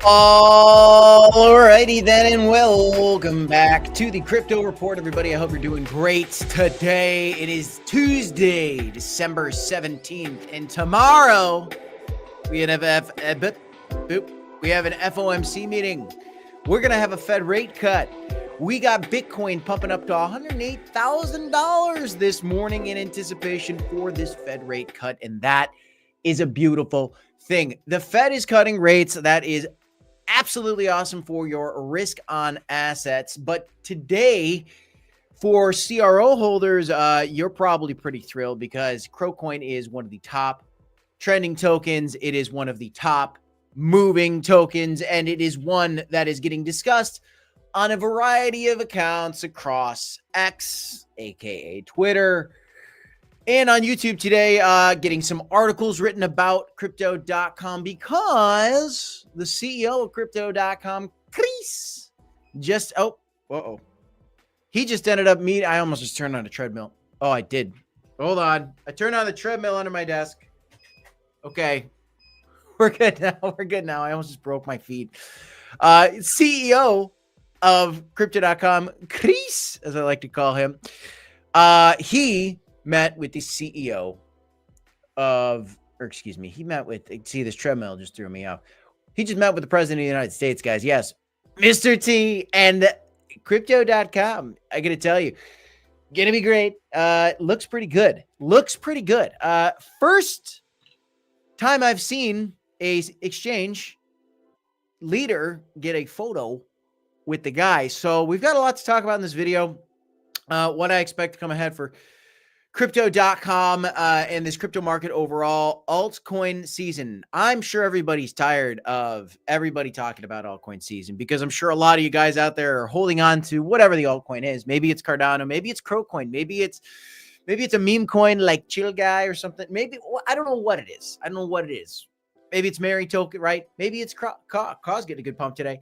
Alrighty then, and welcome back to the Crypto Report, everybody. I hope you're doing great today. It is Tuesday, December 17th, and tomorrow we have an FOMC meeting. We're gonna have a Fed rate cut. We got Bitcoin pumping up to $108,000 this morning in anticipation for this Fed rate cut, and that is a beautiful thing. The Fed is cutting rates. That is absolutely awesome for your risk on assets. But today, for CRO holders, you're probably pretty thrilled because Crocoin is one of the top trending tokens. It is one of the top moving tokens, and it is one that is getting discussed on a variety of accounts across X, aka Twitter, and on YouTube today, getting some articles written about crypto.com because the CEO of crypto.com, Chris, he just ended up meeting. I almost just turned on a treadmill. Oh, I did. Hold on. I turned on the treadmill under my desk. Okay. We're good now. We're good now. I almost just broke my feet. CEO of crypto.com, Chris, as I like to call him, he met with the CEO of, see, this treadmill just threw me off. He just met with the president of the United States, guys. Yes, Mr. T, and crypto.com. I got to tell you, going to be great. Looks pretty good. First time I've seen a exchange leader get a photo with the guy. So we've got a lot to talk about in this video. What I expect to come ahead for crypto.com and this crypto market overall. Altcoin season. I'm sure everybody's tired of everybody talking about altcoin season because I'm sure a lot of you guys out there are holding on to whatever the altcoin is. Maybe it's Cardano, maybe it's Crocoin, maybe it's a meme coin like Chill Guy or something. Maybe I don't know what it is. Maybe it's Mary Token, right? Maybe it's Cause getting a good pump today.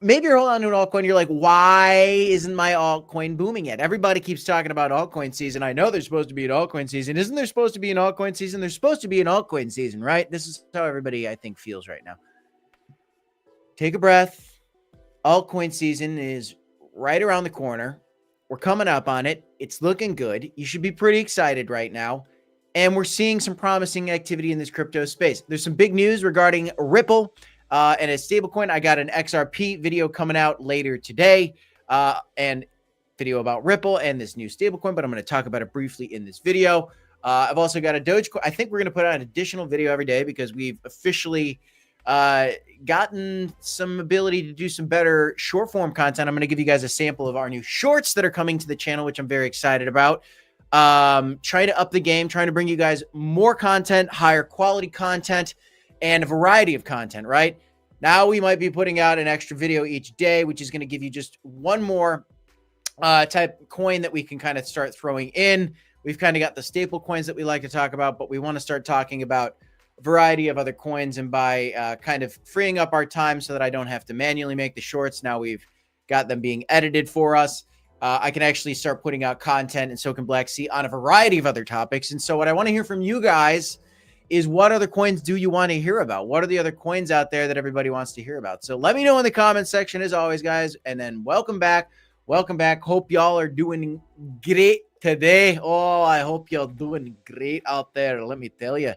Maybe you're holding on to an altcoin. You're like, why isn't my altcoin booming yet? Everybody keeps talking about altcoin season. I know there's supposed to be an altcoin season. Isn't there supposed to be an altcoin season? There's supposed to be an altcoin season, right? This is how everybody, I think, feels right now. Take a breath. Altcoin season is right around the corner. We're coming up on it. It's looking good. You should be pretty excited right now. And we're seeing some promising activity in this crypto space. There's some big news regarding Ripple. And a stablecoin. I got an XRP video coming out later today and video about Ripple and this new stablecoin, but I'm going to talk about it briefly in this video. I've also got a dogecoin. I think we're going to put out an additional video every day because we've officially gotten some ability to do some better short form content. I'm going to give you guys a sample of our new shorts that are coming to the channel, which I'm very excited about. Trying to up the game, trying to bring you guys more content, higher quality content, and a variety of content, right? Now we might be putting out an extra video each day, which is going to give you just one more type of coin that we can kind of start throwing in. We've kind of got the staple coins that we like to talk about, but we want to start talking about a variety of other coins. And by kind of freeing up our time so that I don't have to manually make the shorts, now we've got them being edited for us. I can actually start putting out content, and so can Black Sea, on a variety of other topics. And so what I want to hear from you guys is, what other coins do you want to hear about? What are the other coins out there that everybody wants to hear about? So let me know in the comment section as always, guys. And then welcome back. Hope y'all are doing great today. Oh, I hope y'all doing great out there. Let me tell you.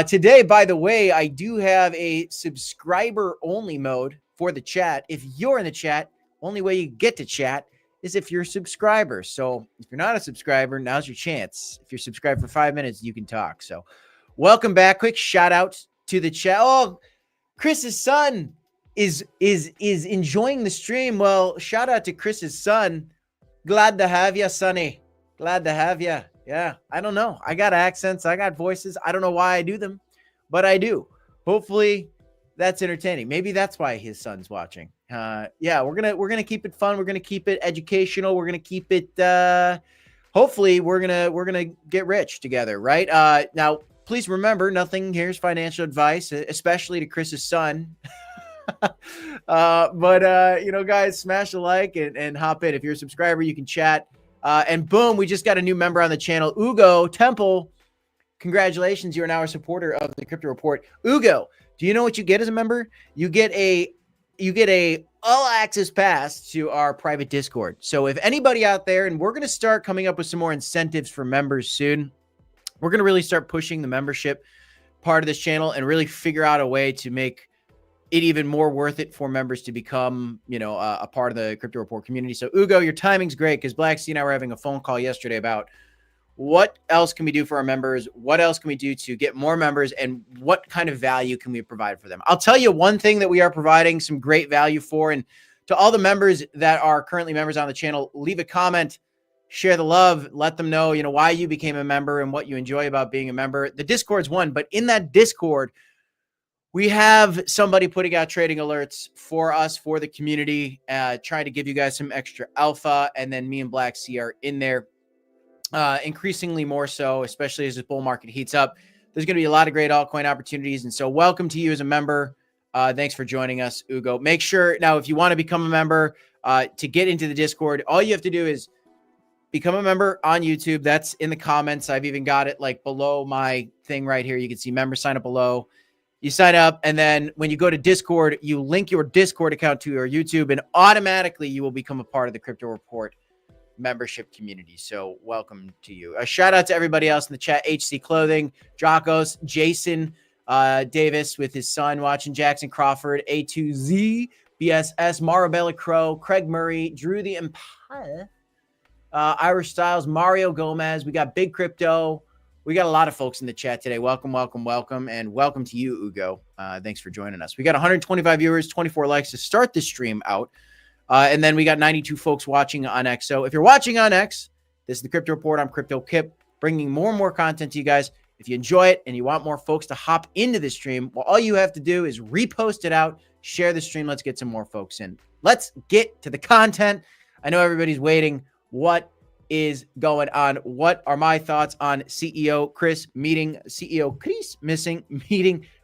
Today, by the way, I do have a subscriber only mode for the chat. If you're in the chat, only way you get to chat is if you're a subscriber. So if you're not a subscriber, now's your chance. If you're subscribed for 5 minutes, you can talk. So welcome back. Quick shout out to the chat. Oh, Chris's son is enjoying the stream. Well, shout out to Chris's son. Glad to have you, Sonny. Glad to have you. Yeah, I don't know. I got accents. I got voices. I don't know why I do them, but I do. Hopefully that's entertaining. Maybe that's why his son's watching. Yeah, we're gonna keep it fun. We're gonna keep it educational. We're gonna keep it. Hopefully, we're gonna get rich together, right? Now, please remember, nothing here is financial advice, especially to Chris's son. But guys, smash the like and hop in. If you're a subscriber, you can chat. And boom, we just got a new member on the channel, Ugo Temple. Congratulations, you are now a supporter of the Crypto Report. Ugo, do you know what you get as a member? You get a all access pass to our private Discord. So if anybody out there, and we're going to start coming up with some more incentives for members soon. We're going to really start pushing the membership part of this channel and really figure out a way to make it even more worth it for members to become, a part of the Crypto Report community. So Ugo, your timing's great because Black Sea and I were having a phone call yesterday about what else can we do for our members? What else can we do to get more members? And what kind of value can we provide for them? I'll tell you one thing that we are providing some great value for. And to all the members that are currently members on the channel, leave a comment, share the love, let them know, why you became a member and what you enjoy about being a member. The Discord's one, but in that Discord, we have somebody putting out trading alerts for us, for the community, trying to give you guys some extra alpha. And then me and Black Sea are in there. Increasingly more so, especially as this bull market heats up. There's going to be a lot of great altcoin opportunities. And so welcome to you as a member. Thanks for joining us, Ugo. Make sure now, if you want to become a member, to get into the Discord, all you have to do is become a member on YouTube. That's in the comments. I've even got it like below my thing right here. You can see member sign up below. You sign up, and then when you go to Discord, you link your Discord account to your YouTube, and automatically you will become a part of the Crypto Report membership community. So welcome to you. A shout out to everybody else in the chat: HC Clothing, Jocos, Jason Davis with his son watching, Jackson Crawford, A2Z, BSS, Marabella Crow, Craig Murray, Drew the Empire, Irish Styles, Mario Gomez. We got Big Crypto. We got a lot of folks in the chat today. Welcome, welcome, welcome, and welcome to you, Ugo. Thanks for joining us. We got 125 viewers, 24 likes to start the stream out. And then we got 92 folks watching on X. So if you're watching on X, this is the Crypto Report. I'm Crypto Kip, bringing more and more content to you guys. If you enjoy it and you want more folks to hop into the stream, well, all you have to do is repost it out, share the stream. Let's get some more folks in. Let's get to the content. I know everybody's waiting. What is going on? What are my thoughts on CEO Chris meeting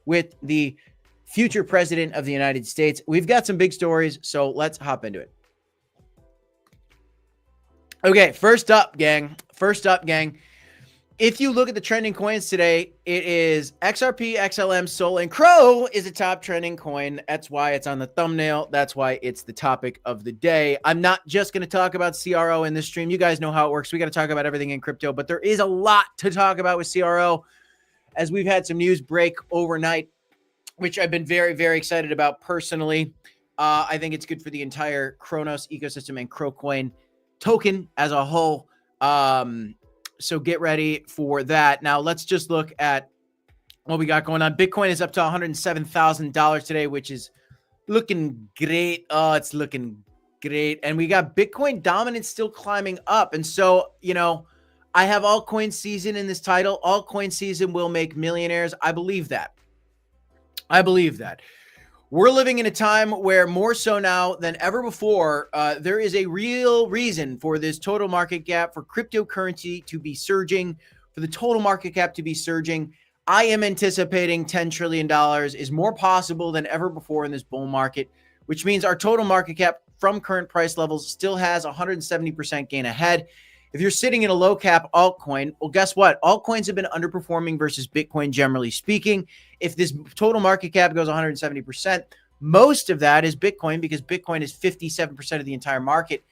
with the future president of the United States? We've got some big stories, so let's hop into it. Okay, first up, gang. If you look at the trending coins today, it is XRP, XLM, Sol, and Crow is a top trending coin. That's why it's on the thumbnail. That's why it's the topic of the day. I'm not just going to talk about CRO in this stream. You guys know how it works. We got to talk about everything in crypto, but there is a lot to talk about with CRO, as we've had some news break overnight, which I've been very, very excited about personally. I think it's good for the entire Cronos ecosystem and Crowcoin token as a whole. So get ready for that. Now let's just look at what we got going on. Bitcoin is up to $107,000 today, which is looking great. Oh, it's looking great. And we got Bitcoin dominance still climbing up. And so, I have altcoin season in this title. Altcoin season will make millionaires. I believe that. We're living in a time where more so now than ever before, there is a real reason for this total market cap for cryptocurrency to be surging, for the total market cap to be surging. I am anticipating $10 trillion is more possible than ever before in this bull market, which means our total market cap from current price levels still has 170% gain ahead. If you're sitting in a low cap altcoin, well, guess what? Altcoins have been underperforming versus Bitcoin, generally speaking. If this total market cap goes 170%, most of that is Bitcoin, because Bitcoin is 57% of the entire market.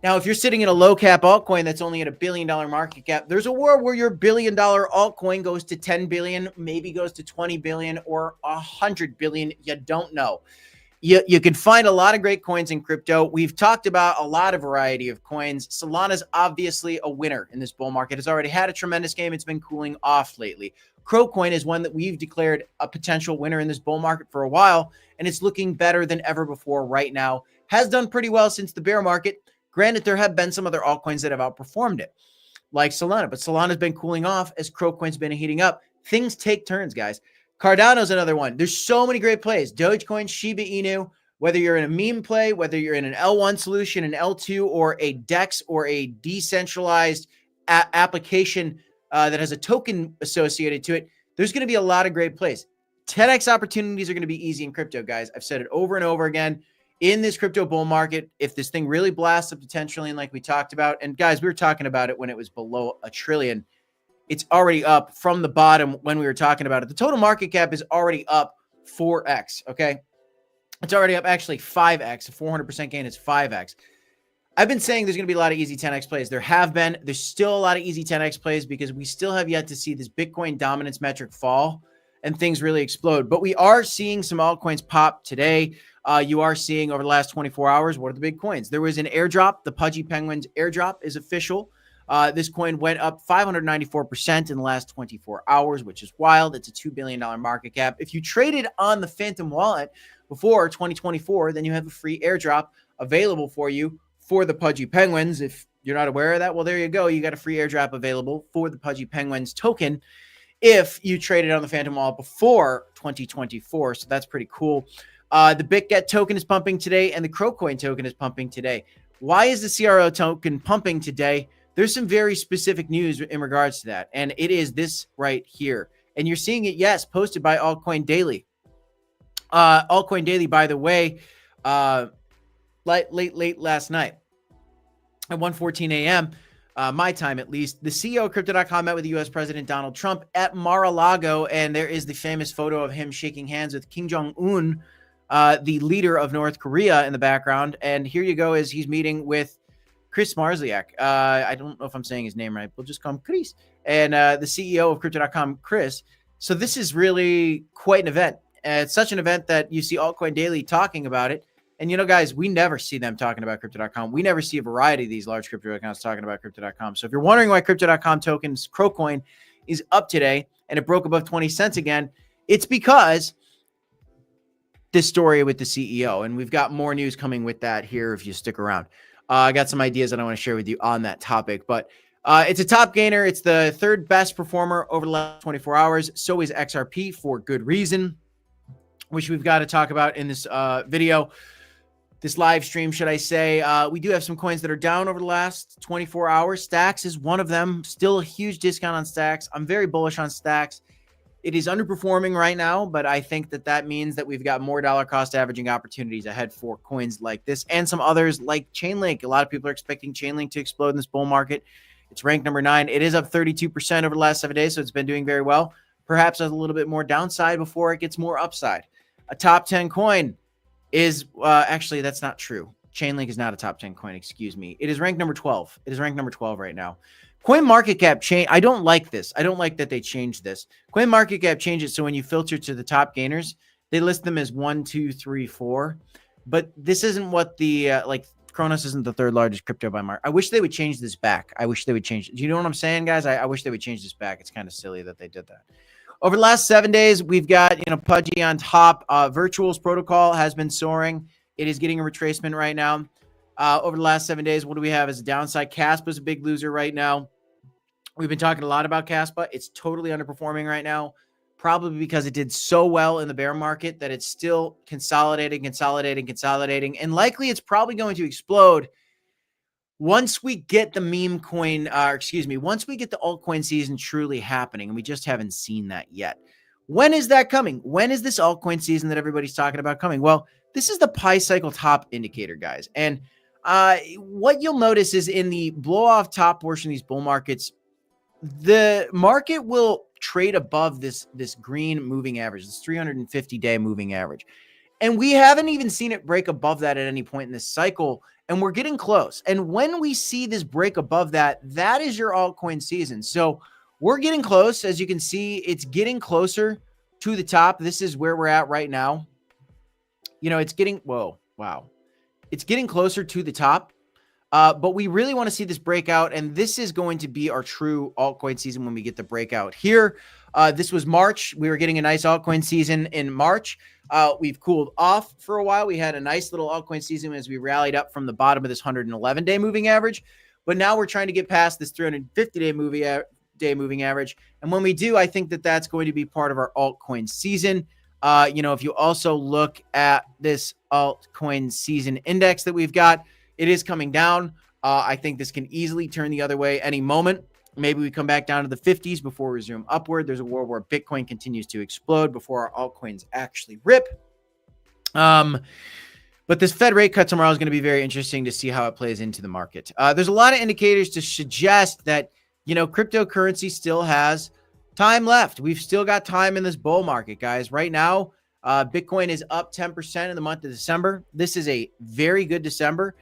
Now, if you're sitting in a low cap altcoin that's only at $1 billion market cap, there's a world where your $1 billion altcoin goes to 10 billion, maybe goes to 20 billion or 100 billion. You don't know. You can find a lot of great coins in crypto. We've talked about a lot of variety of coins. Solana's obviously a winner in this bull market. It's already had a tremendous game. It's been cooling off lately. Crowcoin is one that we've declared a potential winner in this bull market for a while, and it's looking better than ever before right now. Has done pretty well since the bear market. Granted, there have been some other altcoins that have outperformed it, like Solana, but Solana's been cooling off as Crowcoin's been heating up. Things take turns, guys. Cardano's another one. There's so many great plays. Dogecoin, Shiba Inu, whether you're in a meme play, whether you're in an L1 solution, an L2, or a DEX, or a decentralized application that has a token associated to it, there's going to be a lot of great plays. 10x opportunities are going to be easy in crypto, guys. I've said it over and over again. In this crypto bull market, if this thing really blasts up to 10 trillion like we talked about, and guys, we were talking about it when it was below $1 trillion, it's already up from the bottom when we were talking about it. The total market cap is already up 4x, okay? It's already up actually 5x. A 400% gain is 5x. I've been saying there's going to be a lot of easy 10x plays. There have been. There's still a lot of easy 10x plays because we still have yet to see this Bitcoin dominance metric fall and things really explode. But we are seeing some altcoins pop today. You are seeing over the last 24 hours, what are the big coins? There was an airdrop. The Pudgy Penguins airdrop is official. This coin went up 594% in the last 24 hours, which is wild. It's a $2 billion market cap. If you traded on the Phantom wallet before 2024, then you have a free airdrop available for you for the Pudgy Penguins. If you're not aware of that, well, there you go. You got a free airdrop available for the Pudgy Penguins token if you traded on the Phantom wallet before 2024. So that's pretty cool. The BitGet token is pumping today, and the Crowcoin token is pumping today. Why is the CRO token pumping today? There's some very specific news in regards to that, and it is this right here. And you're seeing it, yes, posted by Altcoin Daily. Altcoin Daily, by the way, late last night at 1:14 a.m., my time at least, the CEO of Crypto.com met with the U.S. President Donald Trump at Mar-a-Lago, and there is the famous photo of him shaking hands with Kim Jong-un, the leader of North Korea, in the background. And here you go, as he's meeting with Chris Marzliak. I don't know if I'm saying his name right. We'll just call him Chris. And the CEO of Crypto.com, Chris. So this is really quite an event. It's such an event that you see Altcoin Daily talking about it. And, you know, guys, we never see them talking about Crypto.com. We never see a variety of these large crypto accounts talking about Crypto.com. So if you're wondering why Crypto.com tokens, Crowcoin, is up today and it broke above 20 cents again, it's because this story with the CEO. And we've got more news coming with that here if you stick around. I got some ideas that I want to share with you on that topic, but it's a top gainer. It's the third best performer over the last 24 hours. So is XRP for good reason, which we've got to talk about in this video, this live stream, should I say. We do have some coins that are down over the last 24 hours. Stacks is one of them. Still a huge discount on Stacks. I'm very bullish on Stacks. It is underperforming right now, but I think that that means that we've got more dollar cost averaging opportunities ahead for coins like this and some others like Chainlink. A lot of people are expecting Chainlink to explode in this bull market. It's ranked number 9. It is up 32% over the last 7 days, so it's been doing very well. Perhaps a little bit more downside before it gets more upside. A top 10 coin is actually, that's not true. Chainlink is not a top 10 coin, excuse me. It is ranked number 12. It is ranked number 12 right now. Coin market cap change. I don't like this. I don't like that they changed this. Coin market cap changes so when you filter to the top gainers, they list them as 1, 2, 3, 4. But this isn't what the like Cronos isn't the third largest crypto by market. I wish they would change this back. I wish they would change. Do you know what I'm saying, guys? I wish they would change this back. It's kind of silly that they did that. Over the last 7 days, we've got, Pudgy on top. Virtuals protocol has been soaring. It is getting a retracement right now. Over the last 7 days, what do we have as a downside? Caspa is a big loser right now. We've been talking a lot about Caspa. It's totally underperforming right now, probably because it did so well in the bear market that it's still consolidating, and likely it's probably going to explode once we get the meme coin, once we get the altcoin season truly happening, and we just haven't seen that yet. When is that coming? When is this altcoin season that everybody's talking about coming? Well, this is the Pi Cycle top indicator, guys. And what you'll notice is in the blow off top portion of these bull markets, the market will trade above this green moving average, this 350-day moving average. And we haven't even seen it break above that at any point in this cycle, and we're getting close. And when we see this break above that, that is your altcoin season. So we're getting close. As you can see, it's getting closer to the top. This is where we're at right now. It's getting, it's getting closer to the top. But we really want to see this breakout, and this is going to be our true altcoin season when we get the breakout here. This was March. We were getting a nice altcoin season in March. We've cooled off for a while. We had a nice little altcoin season as we rallied up from the bottom of this 111-day moving average. But now we're trying to get past this 350-day moving average. And when we do, I think that that's going to be part of our altcoin season. If you also look at this altcoin season index that we've got, it is coming down. I think this can easily turn the other way any moment. Maybe we come back down to the 50s before we resume upward. There's a world where Bitcoin continues to explode before our altcoins actually rip. But this Fed rate cut tomorrow is going to be very interesting to see how it plays into the market. There's a lot of indicators to suggest that cryptocurrency still has time left. We've still got time in this bull market, guys. Right now, Bitcoin is up 10% in the month of December. This is a very good December.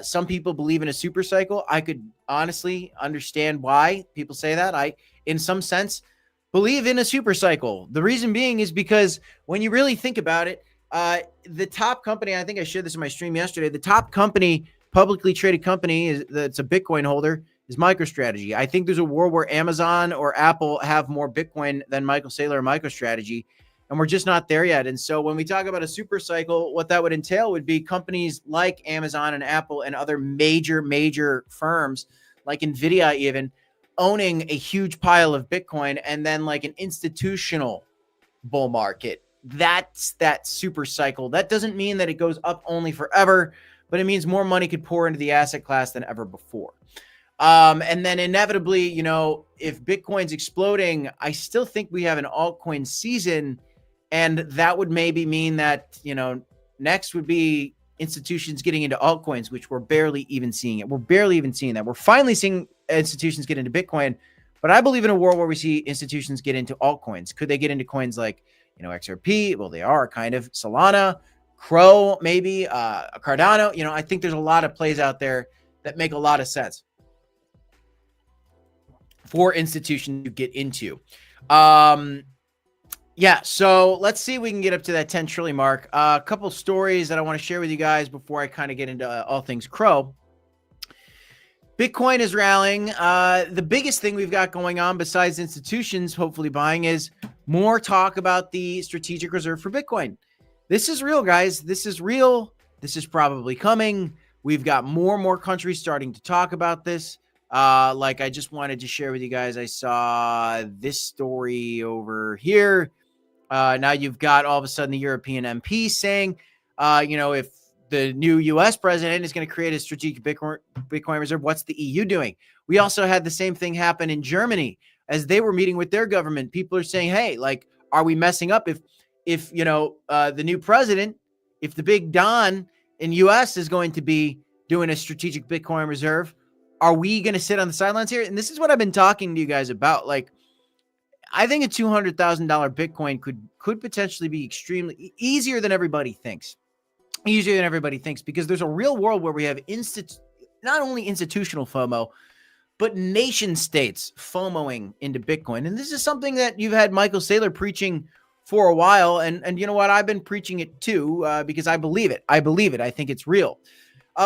Some people believe in a super cycle. I could honestly understand why people say that. I, in some sense, believe in a super cycle. The reason being is because when you really think about it, the top company, I think I shared this in my stream yesterday, the top company, publicly traded company that's a Bitcoin holder is MicroStrategy. I think there's a world where Amazon or Apple have more Bitcoin than Michael Saylor or MicroStrategy, and we're just not there yet. And so when we talk about a super cycle, what that would entail would be companies like Amazon and Apple and other major firms like Nvidia even owning a huge pile of Bitcoin, and then like an institutional bull market. That's that super cycle. That doesn't mean that it goes up only forever, but it means more money could pour into the asset class than ever before. And then inevitably, if Bitcoin's exploding, I still think we have an altcoin season, and that would maybe mean that, next would be institutions getting into altcoins, which we're barely even seeing it. We're barely even seeing that. We're finally seeing institutions get into Bitcoin, but I believe in a world where we see institutions get into altcoins. Could they get into coins like, XRP? Well, they are kind of. Solana, Crow, maybe, Cardano. I think there's a lot of plays out there that make a lot of sense for institutions to get into. Yeah, so let's see if we can get up to that 10 trillion mark. A couple stories that I want to share with you guys before I kind of get into all things Crow. Bitcoin is rallying. The biggest thing we've got going on besides institutions hopefully buying is more talk about the strategic reserve for Bitcoin. This is real, guys. This is real. This is probably coming. We've got more and more countries starting to talk about this. Like I just wanted to share with you guys, I saw this story over here. Now you've got all of a sudden the European MP saying, if the new U.S. president is going to create a strategic Bitcoin reserve, what's the EU doing? We also had the same thing happen in Germany as they were meeting with their government. People are saying, hey, like, are we messing up if the new president, if the big Don in U.S. is going to be doing a strategic Bitcoin reserve, are we going to sit on the sidelines here? And this is what I've been talking to you guys about. Like, I think a $200,000 Bitcoin could potentially be extremely easier than everybody thinks. Easier than everybody thinks, because there's a real world where we have not only institutional FOMO, but nation states FOMOing into Bitcoin. And this is something that you've had Michael Saylor preaching for a while. And you know what? I've been preaching it too, because I believe it. I think it's real.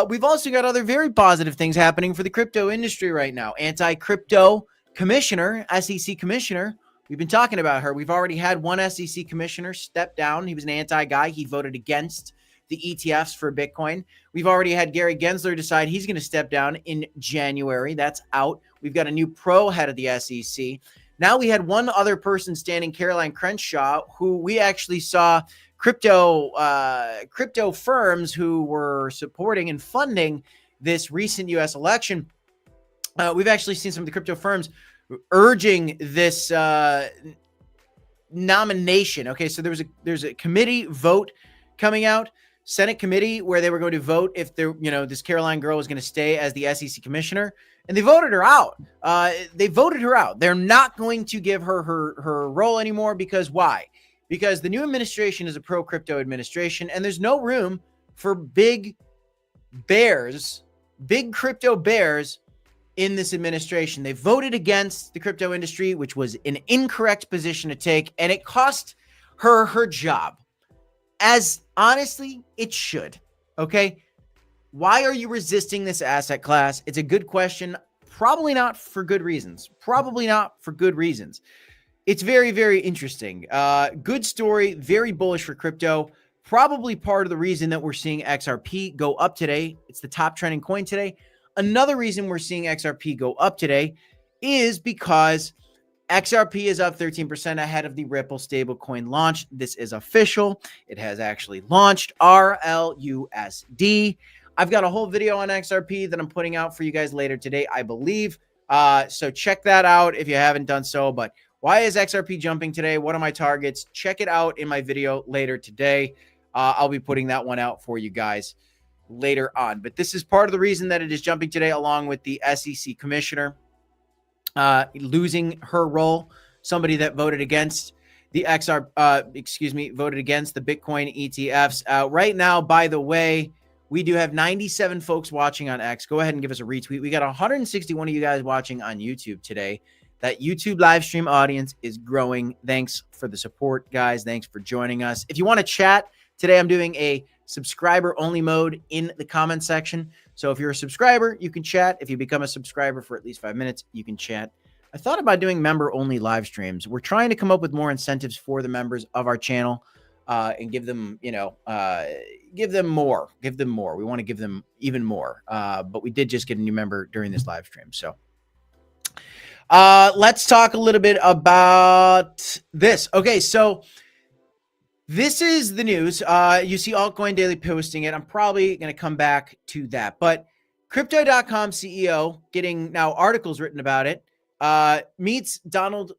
We've also got other very positive things happening for the crypto industry right now. Anti-crypto commissioner, SEC commissioner. We've been talking about her. We've already had one SEC commissioner step down. He was an anti-guy. He voted against the ETFs for Bitcoin. We've already had Gary Gensler decide he's going to step down in January. That's out. We've got a new pro head of the SEC. Now we had one other person standing, Caroline Crenshaw, who we actually saw crypto firms who were supporting and funding this recent U.S. election. We've actually seen some of the crypto firms urging this nomination. Okay, so there's a committee vote coming out, Senate committee, where they were going to vote if this Caroline girl was going to stay as the SEC commissioner, and they voted her out. They voted her out. They're not going to give her her role anymore, because why? Because the new administration is a pro-crypto administration, and there's no room for big crypto bears in this administration. They voted against the crypto industry, which was an incorrect position to take, and it cost her her job. As honestly, it should. Okay? Why are you resisting this asset class? It's a good question. Probably not for good reasons. It's very, very interesting. Good story. Very bullish for crypto. Probably part of the reason that we're seeing XRP go up today. It's the top trending coin today. Another reason we're seeing XRP go up today is because XRP is up 13% ahead of the Ripple stablecoin launch. This is official. It has actually launched, RLUSD. I've got a whole video on XRP that I'm putting out for you guys later today, I believe. So check that out if you haven't done so. But why is XRP jumping today? What are my targets? Check it out in my video later today. I'll be putting that one out for you guys later on. But this is part of the reason that it is jumping today, along with the SEC commissioner. losing her role, somebody that voted against the voted against the Bitcoin ETFs. Right now, by the way, we do have 97 folks watching on X. Go ahead and give us a retweet. We got 161 of you guys watching on YouTube today. That YouTube live stream audience is growing. Thanks for the support, guys. Thanks for joining us. If you want to chat, today I'm doing a subscriber only mode in the comment section. So if you're a subscriber, you can chat. If you become a subscriber for at least 5 minutes, you can chat. I thought about doing member only live streams. We're trying to come up with more incentives for the members of our channel and give them, give them more. We want to give them even more. But we did just get a new member during this live stream. So let's talk a little bit about this. Okay, so this is the news. You see Altcoin Daily posting it. I'm probably going to come back to that. But Crypto.com CEO getting now articles written about it, meets Donald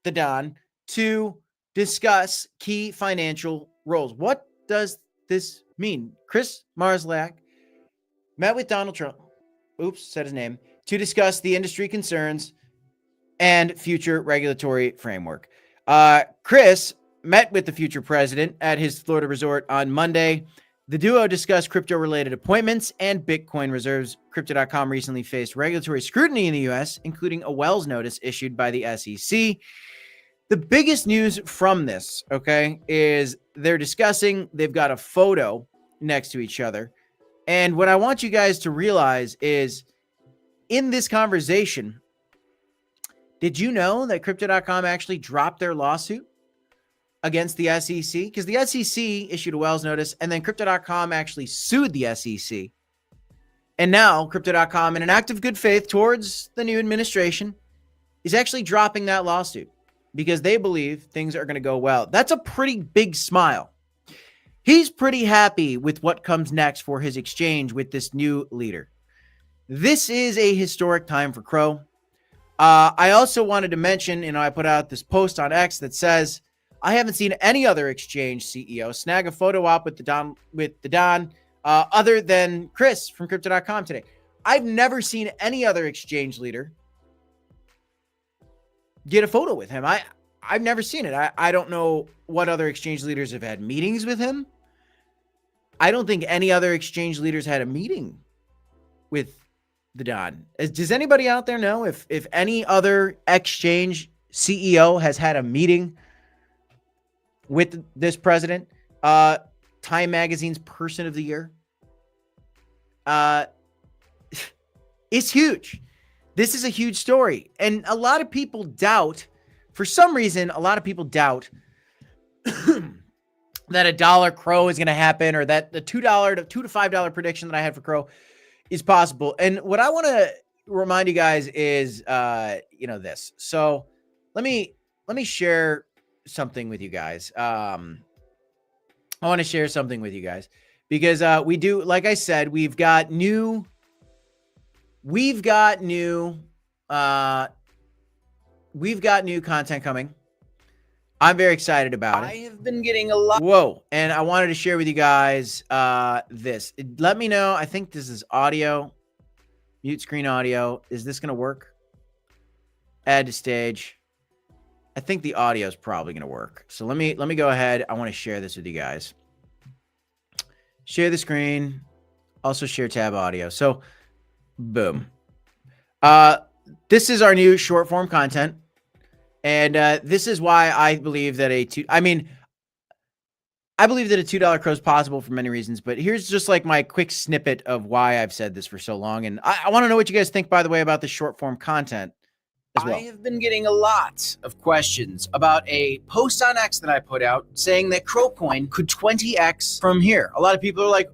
the Don to discuss key financial roles. What does this mean? Chris Marszalek met with Donald Trump, said his name, to discuss the industry concerns and future regulatory framework. Chris met with the future president at his Florida resort on Monday. The duo discussed crypto-related appointments and Bitcoin reserves. Crypto.com recently faced regulatory scrutiny in the U.S., including a Wells notice issued by the SEC. The biggest news from this, is they've got a photo next to each other. And what I want you guys to realize is in this conversation, did you know that Crypto.com actually dropped their lawsuit against the SEC? Because the SEC issued a Wells notice and then Crypto.com actually sued the SEC. And now Crypto.com, in an act of good faith towards the new administration, is actually dropping that lawsuit because they believe things are going to go well. That's a pretty big smile. He's pretty happy with what comes next for his exchange with this new leader. This is a historic time for Crow. I also wanted to mention, I put out this post on X that says, I haven't seen any other exchange CEO snag a photo op with the Don other than Chris from Crypto.com today. I've never seen any other exchange leader get a photo with him. I've never seen it. I don't know what other exchange leaders have had meetings with him. I don't think any other exchange leaders had a meeting with the Don. Does anybody out there know if any other exchange CEO has had a meeting with this president? Time Magazine's Person of the Year. It's huge. This is a huge story. And a lot of people doubt, for some reason, that a dollar Crow is going to happen, or that the $2 to $5 prediction that I had for Crow is possible. And what I want to remind you guys is, this. So let me share something with you guys. I want to share something with you guys because we do, like I said, we've got new content coming. I'm very excited about it. I have been getting a lot. Whoa. And I wanted to share with you guys this. Let me know. I think this is audio. Mute screen audio. Is this going to work? Add to stage. I think the audio is probably going to work. So let me go ahead. I want to share this with you guys. Share the screen. Also share tab audio. So boom. This is our new short form content. And this is why I believe that I believe that a $2 Crow is possible for many reasons, but here's just like my quick snippet of why I've said this for so long. And I want to know what you guys think, by the way, about the short form content as well. I have been getting a lot of questions about a post on X that I put out saying that Crowcoin could 20x from here. A lot of people are like,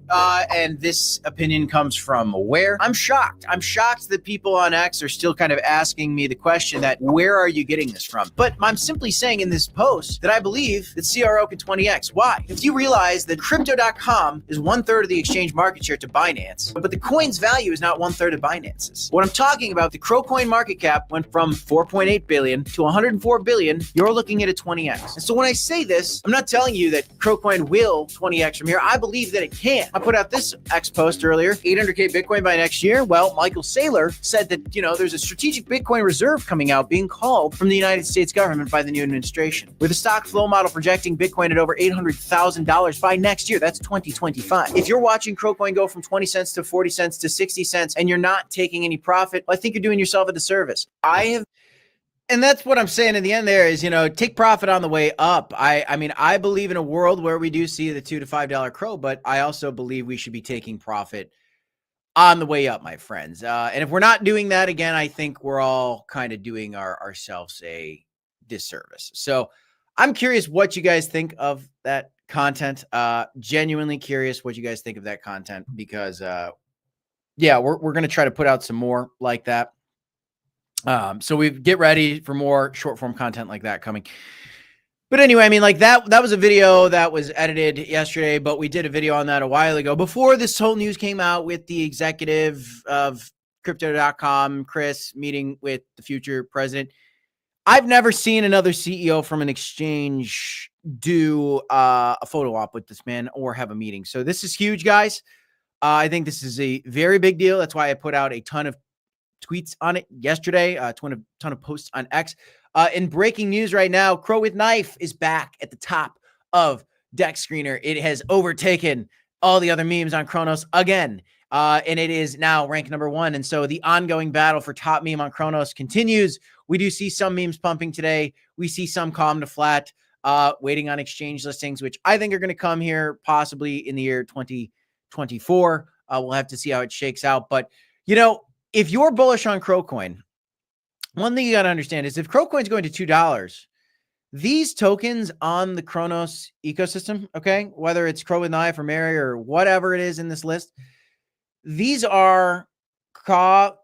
and this opinion comes from where? I'm shocked. I'm shocked that people on X are still kind of asking me the question that where are you getting this from? But I'm simply saying in this post that I believe that CRO could 20x. Why? If you realize that Crypto.com is 1/3 of the exchange market share to Binance, but the coin's value is not 1/3 of Binance's. What I'm talking about, the Crowcoin market cap went from from 4.8 billion to 104 billion, you're looking at a 20x. And so when I say this, I'm not telling you that Crocoin will 20x from here. I believe that it can. I put out this X post earlier, 800K Bitcoin by next year. Well, Michael Saylor said that, there's a strategic Bitcoin reserve coming out being called from the United States government by the new administration, with a stock flow model projecting Bitcoin at over $800,000 by next year. That's 2025. If you're watching Crocoin go from 20 cents to 40 cents to 60 cents and you're not taking any profit, well, I think you're doing yourself a disservice. And that's what I'm saying in the end there is, take profit on the way up. I mean, I believe in a world where we do see the $2 to $5 crow, but I also believe we should be taking profit on the way up, my friends. And if we're not doing that, again, I think we're all kind of doing ourselves a disservice. So I'm curious what you guys think of that content. Genuinely curious what you guys think of that content, because yeah, we're going to try to put out some more like that. So we get ready for more short form content like that coming. But anyway, I mean, like that was a video that was edited yesterday, but we did a video on that a while ago before this whole news came out with the executive of crypto.com, Chris, meeting with the future president. I've never seen another CEO from an exchange do a photo op with this man or have a meeting. So this is huge, guys. I think this is a very big deal. That's why I put out a ton of tweets on it yesterday, a ton of posts on X. In breaking news right now, Crow with Knife is back at the top of Dex Screener. It has overtaken all the other memes on Cronos again, and it is now ranked #1. And so the ongoing battle for top meme on Cronos continues. We do see some memes pumping today. We see some calm to flat, waiting on exchange listings, which I think are going to come here possibly in the year 2024. We'll have to see how it shakes out. But, if you're bullish on Crocoin, one thing you got to understand is if Crocoin's going to $2, these tokens on the Cronos ecosystem, okay, whether it's Crow with Knife or Mary or whatever it is in this list, these are caught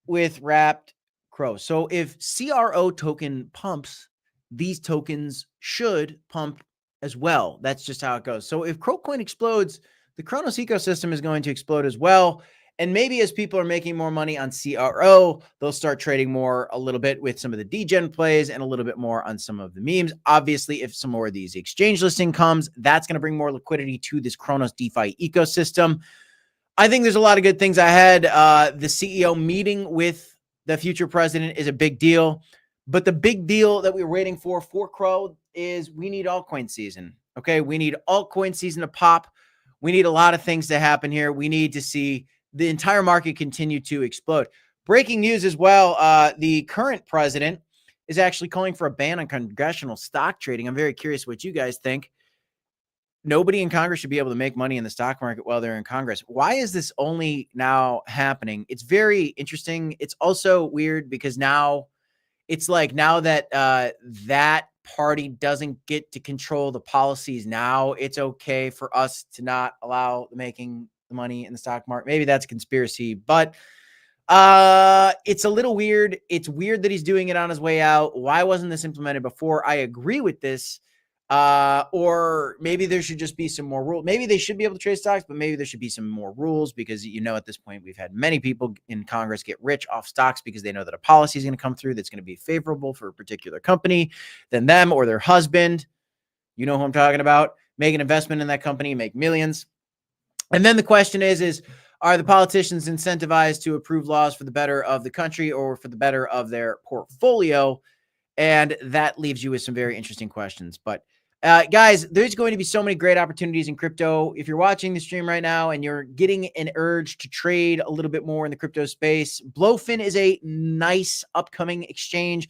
with wrapped crow. So if CRO token pumps, these tokens should pump as well. That's just how it goes. So if Crocoin explodes, the Cronos ecosystem is going to explode as well. And maybe as people are making more money on CRO, they'll start trading more a little bit with some of the degen plays and a little bit more on some of the memes. Obviously, if some more of these exchange listing comes, that's going to bring more liquidity to this Cronos DeFi ecosystem. I think there's a lot of good things ahead. The CEO meeting with the future president is a big deal. But the big deal that we're waiting for Crow is we need altcoin season. Okay, we need altcoin season to pop. We need a lot of things to happen here. We need to see the entire market continue to explode. Breaking news as well. The current president is actually calling for a ban on congressional stock trading. I'm very curious what you guys think. Nobody in Congress should be able to make money in the stock market while they're in Congress. Why is this only now happening? It's very interesting. It's also weird because now it's like now that that party doesn't get to control the policies, now it's okay for us to not allow the making money in the stock market. Maybe that's a conspiracy, but it's a little weird. It's weird that he's doing it on his way out. Why wasn't this implemented before? I agree with this. Or maybe there should just be some more rules. Maybe they should be able to trade stocks, but maybe there should be some more rules because, at this point we've had many people in Congress get rich off stocks because they know that a policy is going to come through that's going to be favorable for a particular company, then them or their husband, you know who I'm talking about, make an investment in that company, make millions. And then the question is, are the politicians incentivized to approve laws for the better of the country or for the better of their portfolio? And that leaves you with some very interesting questions. But guys, there's going to be so many great opportunities in crypto. If you're watching the stream right now and you're getting an urge to trade a little bit more in the crypto space, Blowfin is a nice upcoming exchange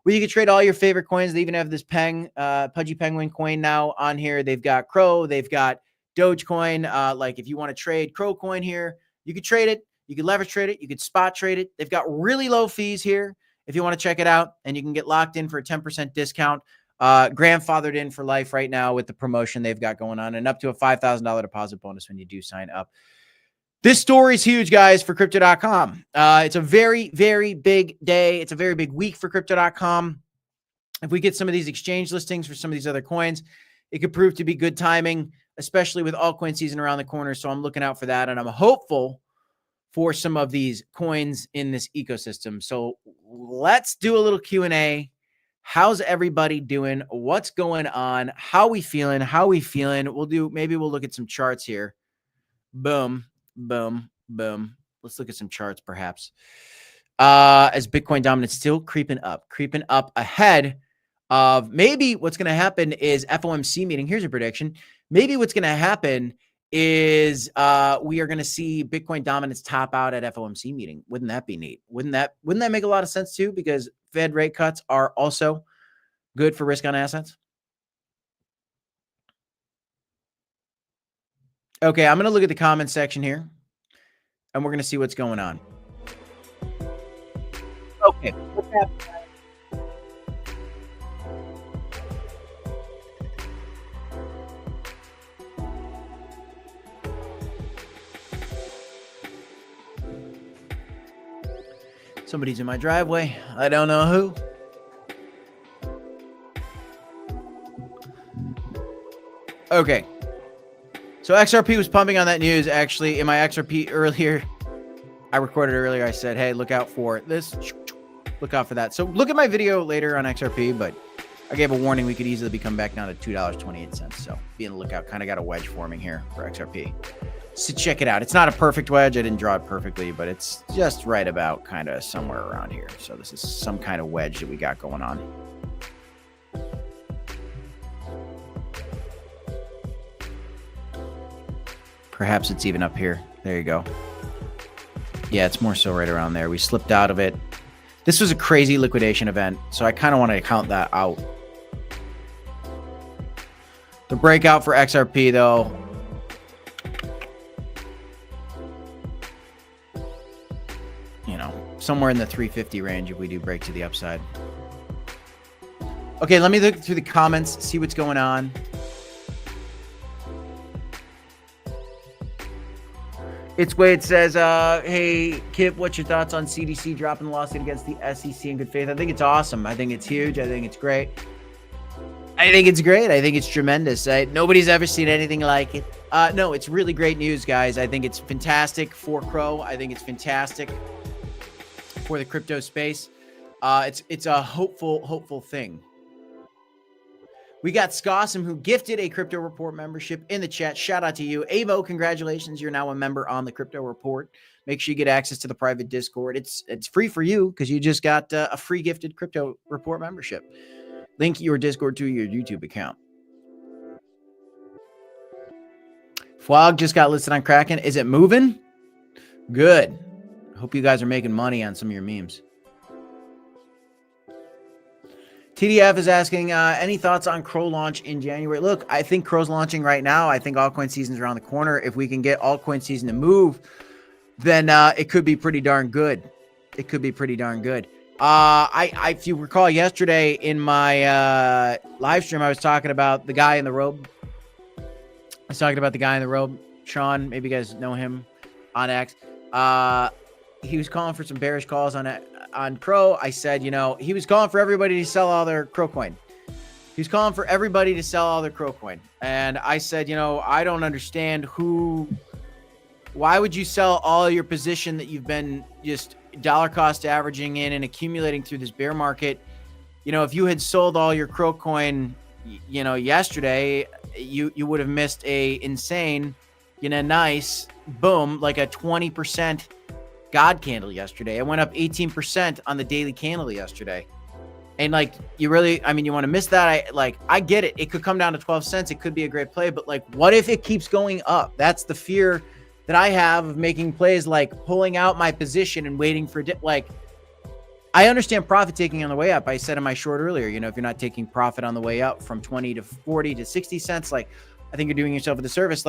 where you can trade all your favorite coins. They even have this Pudgy Penguin coin now on here. They've got Crow. They've got Dogecoin. Like if you want to trade Crow coin here, you could trade it. You could leverage trade it. You could spot trade it. They've got really low fees here if you want to check it out, and you can get locked in for a 10% discount. Grandfathered in for life right now with the promotion they've got going on, and up to a $5,000 deposit bonus when you do sign up. This story is huge, guys, for crypto.com. It's a very, very big day. It's a very big week for crypto.com. If we get some of these exchange listings for some of these other coins, it could prove to be good timing, especially with altcoin season around the corner. So I'm looking out for that, and I'm hopeful for some of these coins in this ecosystem. So let's do a little Q&A. How's everybody doing? What's going on? How we feeling? Maybe we'll look at some charts here. Boom, boom, boom. Let's look at some charts perhaps. As Bitcoin dominance still creeping up ahead of maybe what's going to happen is FOMC meeting. Here's a prediction. Maybe what's going to happen is we are going to see Bitcoin dominance top out at FOMC meeting. Wouldn't that be neat? Wouldn't that make a lot of sense too? Because Fed rate cuts are also good for risk on assets. Okay, I'm going to look at the comment section here, and we're going to see what's going on. Okay. Somebody's in my driveway. I don't know who. Okay. So XRP was pumping on that news. Actually, in my XRP earlier, I recorded earlier. I said, hey, look out for this. Look out for that. So look at my video later on XRP, but I gave a warning. We could easily come back down to $2.28. So be on the lookout. Kind of got a wedge forming here for XRP. So check it out. It's not a perfect wedge. I didn't draw it perfectly, but it's just right about kind of somewhere around here. So this is some kind of wedge that we got going on. Perhaps it's even up here. There you go. Yeah, it's more so right around there. We slipped out of it. This was a crazy liquidation event, so I kind of want to count that out. The breakout for XRP, though, you know, somewhere in the 350 range if we do break to the upside. Okay, let me look through the comments, see what's going on. It's Wade says, hey, Kip, what's your thoughts on CDC dropping the lawsuit against the SEC in good faith? I think it's awesome. I think it's huge. I think it's great. I think it's tremendous. Nobody's ever seen anything like it. No, it's really great news, guys. I think it's fantastic for Crow. I think it's fantastic for the crypto space. It's a hopeful thing. We got Scossum, who gifted a Crypto Report membership in the chat. Shout out to you. Avo, congratulations. You're now a member on the Crypto Report. Make sure you get access to the private Discord. It's free for you because you just got a free gifted Crypto Report membership. Link your Discord to your YouTube account. Fwog just got listed on Kraken. Is it moving? Good. Hope you guys are making money on some of your memes. TDF is asking, any thoughts on Crow launch in January? Look, I think Crow's launching right now. I think altcoin season's around the corner. If we can get altcoin season to move, then it could be pretty darn good. It could be pretty darn good. If you recall yesterday in my live stream, I was talking about the guy in the robe. Sean, maybe you guys know him on X. He was calling for some bearish calls on Crow. I said, he was calling for everybody to sell all their Crow coin. And I said, I don't understand why would you sell all your position that you've been just dollar cost averaging in and accumulating through this bear market? If you had sold all your Crow coin, yesterday, you would have missed a insane, nice boom, like a 20% God candle yesterday. It went up 18% on the daily candle yesterday. And you want to miss that. I get it. It could come down to 12 cents. It could be a great play, but what if it keeps going up? That's the fear that I have of making plays, pulling out my position and waiting for I understand profit taking on the way up. I said in my short earlier, if you're not taking profit on the way up from 20 to 40 to 60 cents, I think you're doing yourself a disservice.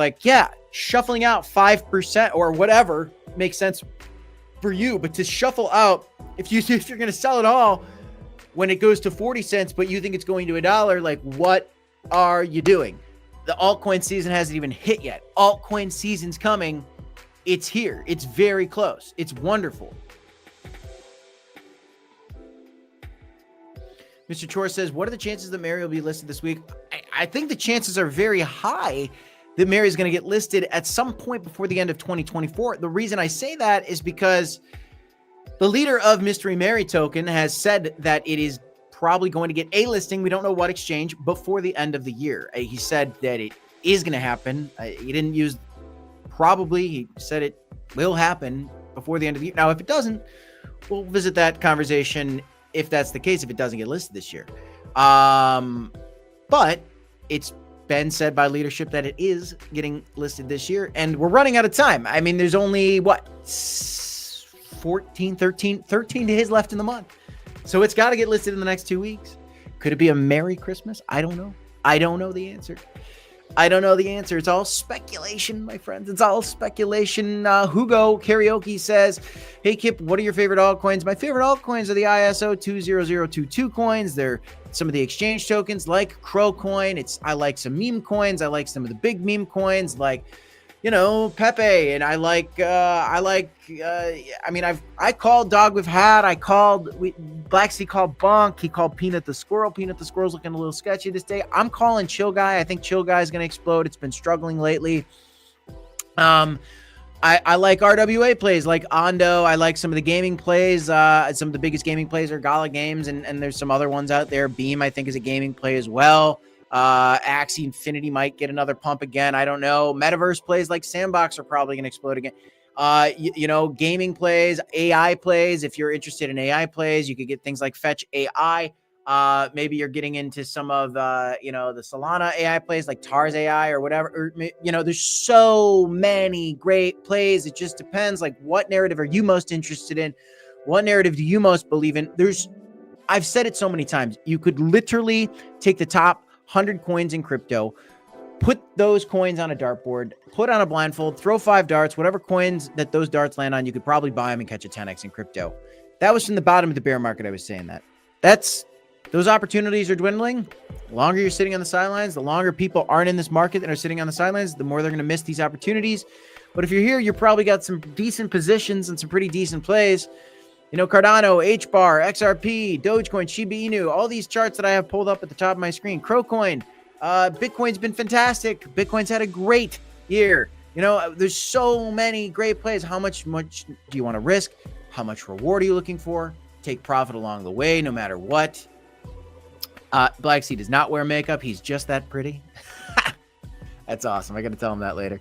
Shuffling out 5% or whatever makes sense for you, but to shuffle out, if you're going to sell it all when it goes to 40 cents, but you think it's going to $1, what are you doing? The altcoin season hasn't even hit yet. Altcoin season's coming. It's here. It's very close. It's wonderful. Mr. Chor says, what are the chances that Mary will be listed this week? I think the chances are very high that Mary is going to get listed at some point before the end of 2024. The reason I say that is because The leader of Mystery Mary Token has said that it is probably going to get a listing. We don't know what exchange before the end of the year. He said that it is going to happen. He didn't use probably. He said it will happen before the end of the year. Now, if it doesn't, we'll visit that conversation if that's the case, if it doesn't get listed this year. But it's been said by leadership that it is getting listed this year, and we're running out of time. I mean, there's only, what, 13 days left in the month. So it's got to get listed in the next 2 weeks. Could it be a Merry Christmas? I don't know. I don't know the answer. It's all speculation, my friends. It's all speculation. Hugo Karaoke says, hey, Kip, what are your favorite altcoins? My favorite altcoins are the ISO 20022 coins. They're some of the exchange tokens like Crowcoin. I like some meme coins. I like some of the big meme coins like, Pepe. And I called Dog with Hat. Blacksea called Bonk. He called Peanut the Squirrel. Peanut the Squirrel's looking a little sketchy this day. I'm calling Chill Guy. I think Chill Guy is going to explode. It's been struggling lately. I like RWA plays like Ondo. I like some of the gaming plays. Some of the biggest gaming plays are Gala Games, and there's some other ones out there. Beam, I think, is a gaming play as well. Axie Infinity might get another pump again. I don't know. Metaverse plays like Sandbox are probably going to explode again. Gaming plays, AI plays. If you're interested in AI plays, you could get things like Fetch AI. Maybe you're getting into some of the Solana AI plays like Tars AI or whatever. There's so many great plays. It just depends. Like, what narrative are you most interested in? What narrative do you most believe in? I've said it so many times. You could literally take the top 100 coins in crypto, put those coins on a dartboard, put on a blindfold, throw 5 darts, whatever coins that those darts land on, you could probably buy them and catch a 10x in crypto. That was from the bottom of the bear market. I was saying those opportunities are dwindling. The longer you're sitting on the sidelines, the longer people aren't in this market and are sitting on the sidelines, the more they're going to miss these opportunities. But if you're here, you're probably got some decent positions and some pretty decent plays. Cardano, HBAR, XRP, Dogecoin, Shiba Inu, all these charts that I have pulled up at the top of my screen. Crowcoin, Bitcoin's been fantastic. Bitcoin's had a great year. There's so many great plays. How much do you want to risk? How much reward are you looking for? Take profit along the way, no matter what. Blacksea does not wear makeup. He's just that pretty. That's awesome. I got to tell him that later.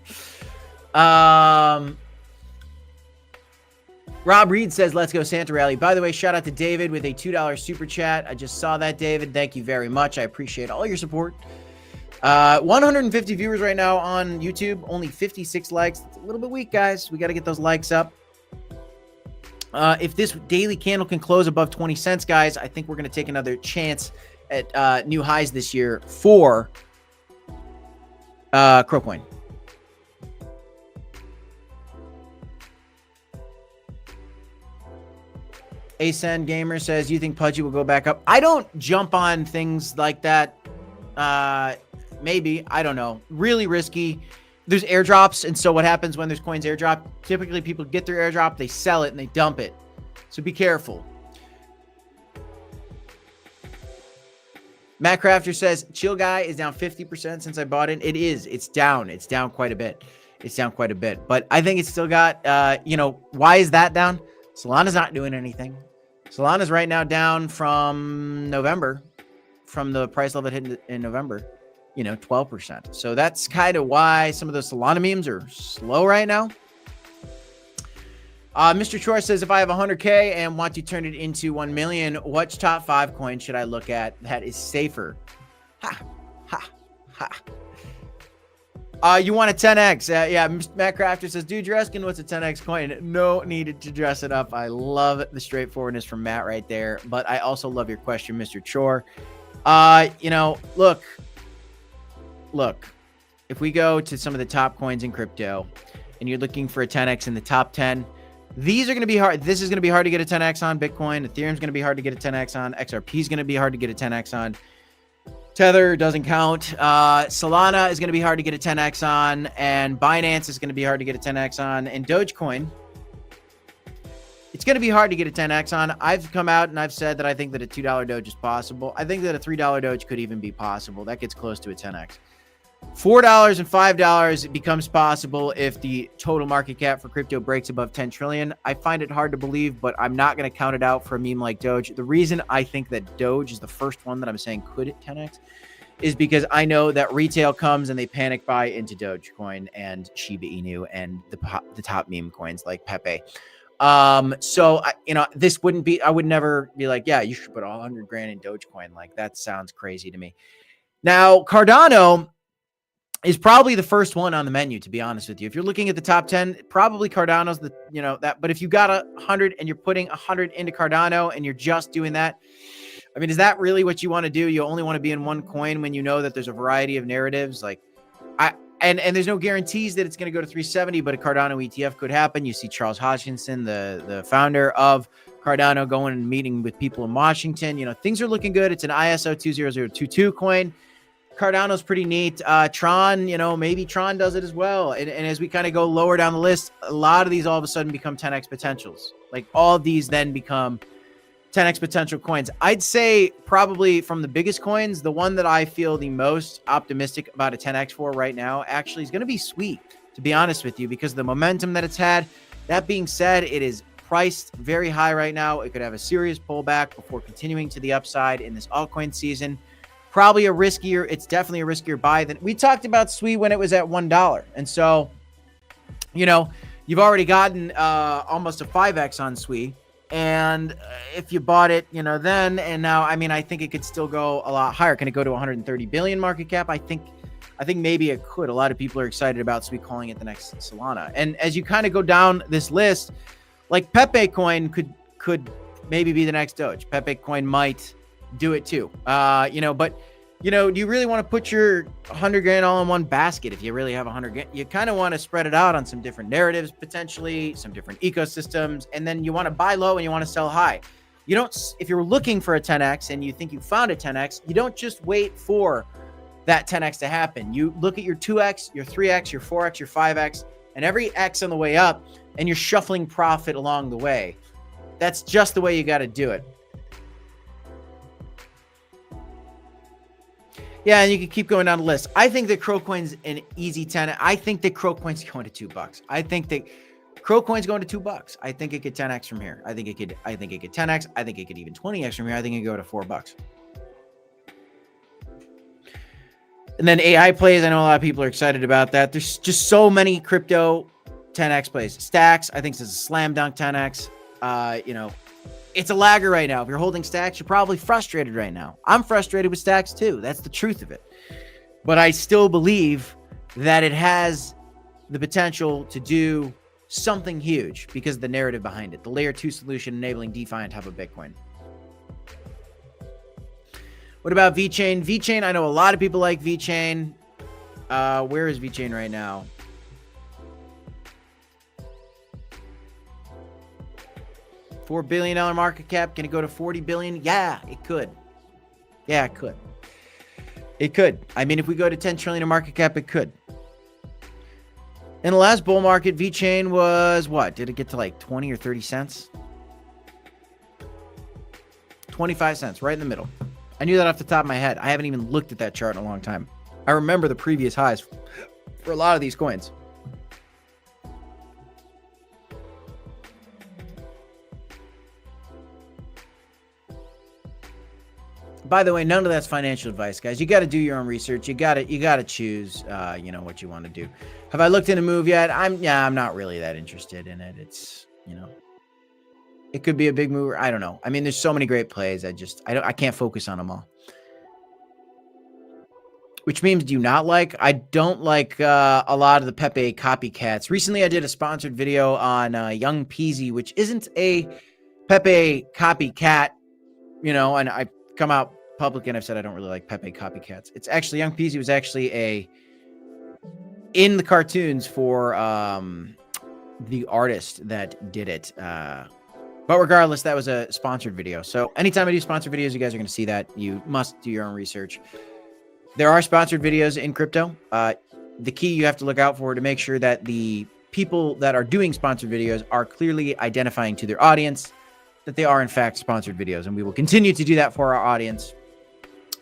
Rob Reed says, let's go Santa Rally. By the way, shout out to David with a $2 super chat. I just saw that, David. Thank you very much. I appreciate all your support. 150 viewers right now on YouTube. Only 56 likes. It's a little bit weak, guys. We got to get those likes up. If this daily candle can close above 20 cents, guys, I think we're going to take another chance at new highs this year for Crowcoin. Ascend Gamer says, you think Pudgy will go back up? I don't jump on things like that. Maybe. I don't know. Really risky. There's airdrops, and so what happens when there's coins airdrop? Typically, people get their airdrop, they sell it, and they dump it. So be careful. Matt Crafter says, Chill Guy is down 50% since I bought it. It is. It's down. It's down quite a bit. But I think it's still got, why is that down? Solana's not doing anything. Solana's right now down from November, from the price level it hit in November, 12%. So that's kind of why some of those Solana memes are slow right now. Mr. Chor says, if I have 100K and want to turn it into 1 million, which top 5 coins should I look at that is safer? You want a 10x? Yeah, Matt Crafter says, dude, you're asking what's a 10x coin? No needed to dress it up. I love the straightforwardness from Matt right there. But I also love your question, Mr. Chor. Look, if we go to some of the top coins in crypto and you're looking for a 10x in the top 10, these are going to be hard. This is going to be hard to get a 10x on. Bitcoin, Ethereum's going to be hard to get a 10x on. XRP is going to be hard to get a 10x on. Tether doesn't count. Solana is going to be hard to get a 10x on, and Binance is going to be hard to get a 10x on, and Dogecoin, it's going to be hard to get a 10x on. I've come out and I've said that I think that a $2 Doge is possible. I think that a $3 Doge could even be possible. That gets close to a 10x. $4 and $5 it becomes possible if the total market cap for crypto breaks above 10 trillion. I find it hard to believe, but I'm not going to count it out for a meme like Doge. The reason I think that Doge is the first one that I'm saying could hit 10x is because I know that retail comes and they panic buy into Dogecoin and Shiba Inu and the top meme coins like Pepe. So this wouldn't be, I would never be like, yeah, you should put 100 grand in Dogecoin. Like, that sounds crazy to me. Now, Cardano is probably the first one on the menu, to be honest with you. If you're looking at the top 10, probably Cardano's but if you got 100 and you're putting 100 into Cardano and you're just doing that, I mean, is that really what you want to do? You only want to be in one coin when you know that there's a variety of narratives. Like, and there's no guarantees that it's going to go to 370, but a Cardano ETF could happen. You see Charles Hoskinson, the founder of Cardano, going and meeting with people in Washington. Things are looking good. It's an ISO 20022 coin. Cardano's pretty neat. Tron, maybe Tron does it as well. And as we kind of go lower down the list, a lot of these all of a sudden become 10x potentials. Like, all of these then become 10x potential coins. I'd say probably from the biggest coins, the one that I feel the most optimistic about a 10x for right now actually is going to be Sui, to be honest with you, because of the momentum that it's had. That being said, it is priced very high right now. It could have a serious pullback before continuing to the upside in this altcoin season. Probably it's definitely a riskier buy than we talked about Sui when it was at $1. And so, you've already gotten almost a 5x on Sui. And if you bought it, then, and now, I mean, I think it could still go a lot higher. Can it go to 130 billion market cap? I think maybe it could. A lot of people are excited about Sui calling it the next Solana. And as you kind of go down this list, like Pepe coin could maybe be the next Doge. Pepe coin might do it too. But do you really want to put your 100 grand all in one basket? If you really have 100 grand, you kind of want to spread it out on some different narratives, potentially some different ecosystems. And then you want to buy low and you want to sell high. You don't, if you're looking for a 10x and you think you found a 10x, you don't just wait for that 10x to happen. You look at your 2x, your 3x, your 4x, your 5x, and every X on the way up, and you're shuffling profit along the way. That's just the way you got to do it. Yeah, and you can keep going down the list. I think that Crocoin's an easy 10. I think that Crocoin's going to $2. I think that Crocoin's going to $2. I think it could 10x from here. I think it could 10x. I think it could even 20x from here. I think it could go to $4. And then AI plays. I know a lot of people are excited about that. There's just so many crypto 10x plays. Stacks, I think this is a slam dunk 10x. It's a lagger right now. If you're holding Stacks, you're probably frustrated right now. I'm frustrated with Stacks too. That's the truth of it. But I still believe that it has the potential to do something huge because of the narrative behind it. The layer 2 solution enabling DeFi on top of Bitcoin. What about VeChain? VeChain, I know a lot of people like VeChain. Where is VeChain right now? $4 billion market cap. Can it go to 40 billion? Yeah, it could. Yeah, it could. It could. I mean, if we go to 10 trillion in market cap, it could. In the last bull market, VeChain was what? Did it get to like 20 or 30 cents? 25 cents, right in the middle. I knew that off the top of my head. I haven't even looked at that chart in a long time. I remember the previous highs for a lot of these coins. By the way, none of that's financial advice, guys. You got to do your own research. You got to choose, what you want to do. Have I looked in a move yet? I'm not really that interested in it. It's, it could be a big mover. I don't know. I mean, there's so many great plays. I can't focus on them all. Which memes do you not like? I don't like a lot of the Pepe copycats. Recently, I did a sponsored video on Young Peasy, which isn't a Pepe copycat, and I come out public and I've said I don't really like Pepe copycats. It's actually Young Peasy was actually in the cartoons for the artist that did it. But regardless, that was a sponsored video. So anytime I do sponsored videos, you guys are going to see that. You must do your own research. There are sponsored videos in crypto. The key you have to look out for to make sure that the people that are doing sponsored videos are clearly identifying to their audience that they are in fact sponsored videos. And we will continue to do that for our audience.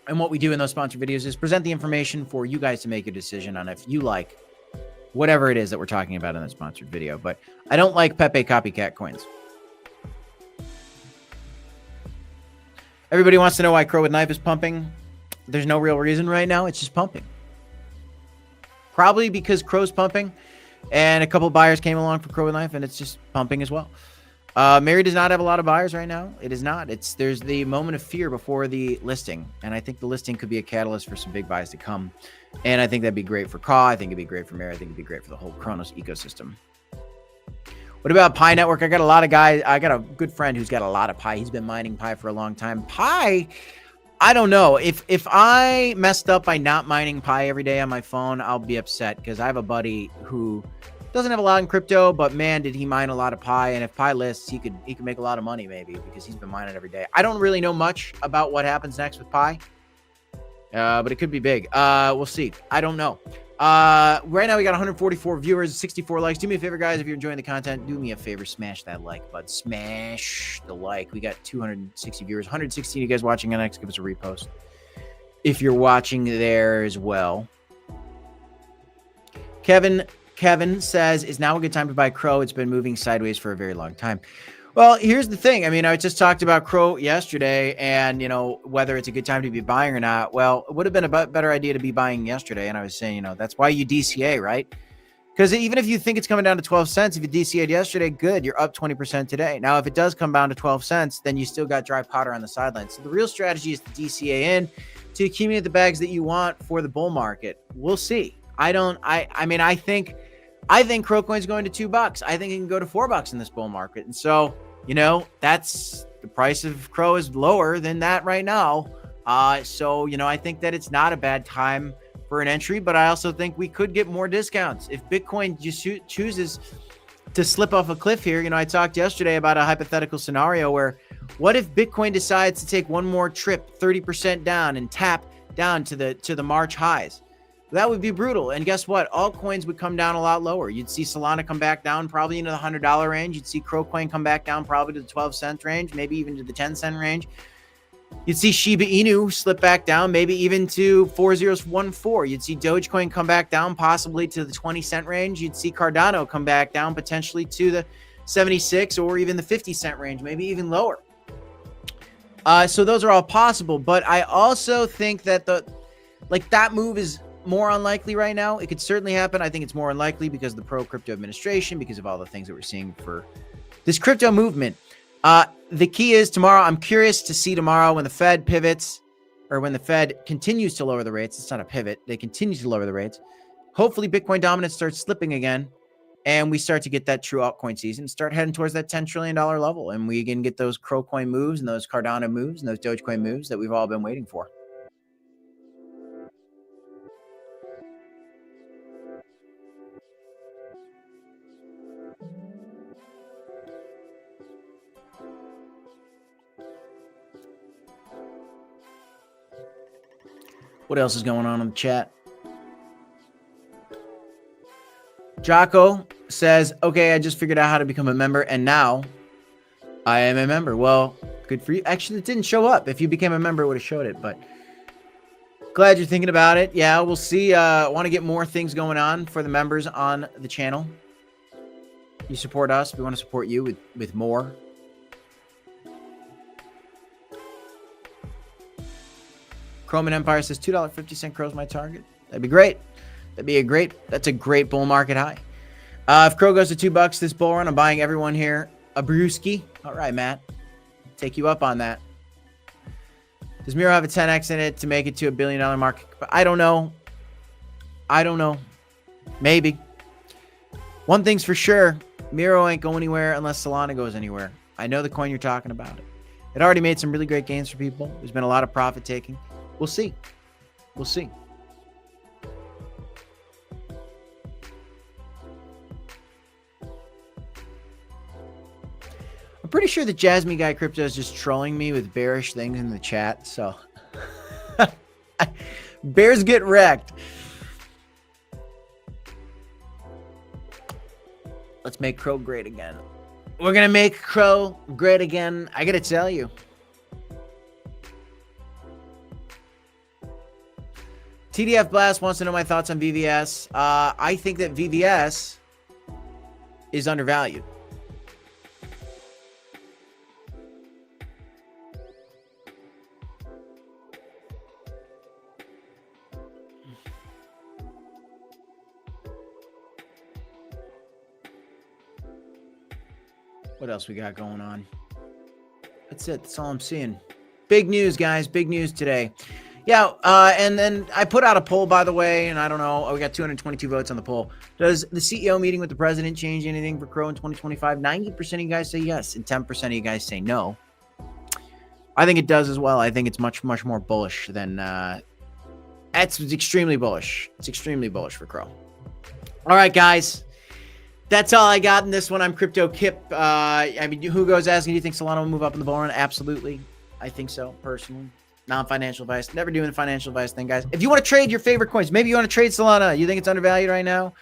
And what we do in those sponsored videos is present the information for you guys to make a decision on if you like whatever it is that we're talking about in that sponsored video. But I don't like Pepe copycat coins. Everybody wants to know why Crow with Knife is pumping. There's no real reason right now. It's just pumping. Probably because Crow's pumping and a couple buyers came along for Crow with Knife, and it's just pumping as well. Mary does not have a lot of buyers right now. It is not. There's the moment of fear before the listing, and I think the listing could be a catalyst for some big buys to come. And I think that'd be great for Ka. I think it'd be great for Mary. I think it'd be great for the whole Cronos ecosystem. What about Pi Network? I got a lot of guys. I got a good friend who's got a lot of Pi. He's been mining Pi for a long time. Pi, I don't know. If I messed up by not mining Pi every day on my phone, I'll be upset because I have a buddy who doesn't have a lot in crypto, but man, did he mine a lot of Pi. And if Pi lists, he could make a lot of money maybe because he's been mining every day. I don't really know much about what happens next with Pi, but it could be big. We'll see. I don't know. Right now we got 144 viewers, 64 likes. Do me a favor, guys. If you're enjoying the content, do me a favor. Smash that like button. Smash the like. We got 260 viewers, 116 of you guys watching on X. Give us a repost if you're watching there as well. Kevin says, is now a good time to buy Crow? It's been moving sideways for a very long time. Well, here's the thing. I mean, I just talked about Crow yesterday and, you know, whether it's a good time to be buying or not. Well, it would have been a better idea to be buying yesterday. And I was saying, you know, that's why you DCA, right? Because even if you think it's coming down to 12 cents, if you DCA'd yesterday, good, you're up 20% today. Now, if it does come down to 12 cents, then you still got dry powder on the sidelines. So the real strategy is to DCA in to accumulate the bags that you want for the bull market. We'll see. I think Crow coin's going to $2. I think it can go to $4 in this bull market. And so, you know, that's the price of Crow is lower than that right now. So, you know, I think that it's not a bad time for an entry, but I also think we could get more discounts. If Bitcoin just chooses to slip off a cliff here, you know, I talked yesterday about a hypothetical scenario where what if Bitcoin decides to take one more trip 30% down and tap down to the March highs? That would be brutal. And guess what? Altcoins would come down a lot lower. You'd see Solana come back down probably into the $100 range. You'd see Crow coin come back down probably to the 12-cent range, maybe even to the 10-cent range. You'd see Shiba Inu slip back down, maybe even to 4014. You'd see Dogecoin come back down possibly to the 20-cent range. You'd see Cardano come back down potentially to the 76 or even the 50-cent range, maybe even lower. So those are all possible. But I also think that that move is more unlikely right now. It could certainly happen. I think it's more unlikely because of the pro crypto administration, because of all the things that we're seeing for this crypto movement. The key is tomorrow. I'm curious to see tomorrow when the Fed pivots or when the Fed continues to lower the rates. It's not a pivot. They continue to lower the rates. Hopefully Bitcoin dominance starts slipping again and we start to get that true altcoin season, start heading towards that $10 trillion level. And we can get those Crow coin moves and those Cardano moves and those Dogecoin moves that we've all been waiting for. What else is going on in the chat? Jocko says, okay, I just figured out how to become a member and now I am a member. Well, good for you. Actually, it didn't show up. If you became a member, it would have showed it, but glad you're thinking about it. Yeah, we'll see. I want to get more things going on for the members on the channel. You support us. We want to support you with more. Chroman Empire says $2.50 Crow's my target. That'd be great. That's a great bull market high. If Crow goes to $2 this bull run, I'm buying everyone here a brewski. All right, Matt. Take you up on that. Does Miro have a 10x in it to make it to $1 billion market? I don't know. Maybe. One thing's for sure. Miro ain't going anywhere unless Solana goes anywhere. I know the coin you're talking about. It already made some really great gains for people. There's been a lot of profit taking. We'll see. We'll see. I'm pretty sure the Jasmine Guy Crypto is just trolling me with bearish things in the chat. So bears get wrecked. Let's make Crow great again. We're going to make Crow great again. I got to tell you. TDF Blast wants to know my thoughts on VVS. I think that VVS is undervalued. What else we got going on? That's it. That's all I'm seeing. Big news, guys. Big news today. Yeah, and then I put out a poll, by the way, and I don't know. Oh, we got 222 votes on the poll. Does the CEO meeting with the president change anything for Crow in 2025? 90% of you guys say yes, and 10% of you guys say no. I think it does as well. I think it's much, much more bullish than... It's extremely bullish. It's extremely bullish for Crow. All right, guys. That's all I got in this one. I'm Crypto Kip. I mean, who goes asking, do you think Solana will move up in the bull run? Absolutely. I think so, personally. Non-financial advice. Never doing the financial advice thing, guys. If you want to trade your favorite coins, maybe you want to trade Solana. You think it's undervalued right now?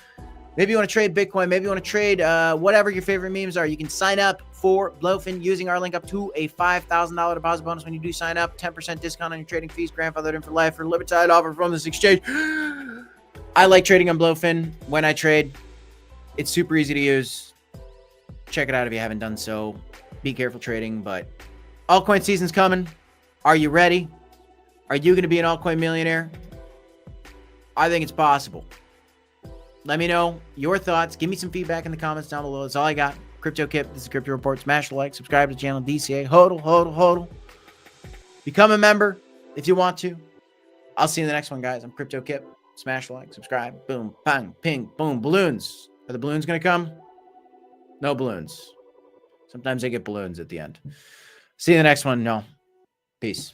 Maybe you want to trade Bitcoin. Maybe you want to trade whatever your favorite memes are. You can sign up for Blowfin using our link up to a $5,000 deposit bonus when you do sign up. 10% discount on your trading fees. Grandfathered in for life for limited offer from this exchange. I like trading on Blowfin when I trade. It's super easy to use. Check it out if you haven't done so. Be careful trading, but altcoin season's coming. Are you ready? Are you going to be an altcoin millionaire? I think it's possible. Let me know your thoughts. Give me some feedback in the comments down below. That's all I got. Crypto Kip. This is Crypto Report. Smash the like. Subscribe to the channel. DCA. Hodl, hodl, hodl. Become a member if you want to. I'll see you in the next one, guys. I'm Crypto Kip. Smash the like. Subscribe. Boom. Bang. Ping. Boom. Balloons. Are the balloons going to come? No balloons. Sometimes they get balloons at the end. See you in the next one. No. Peace.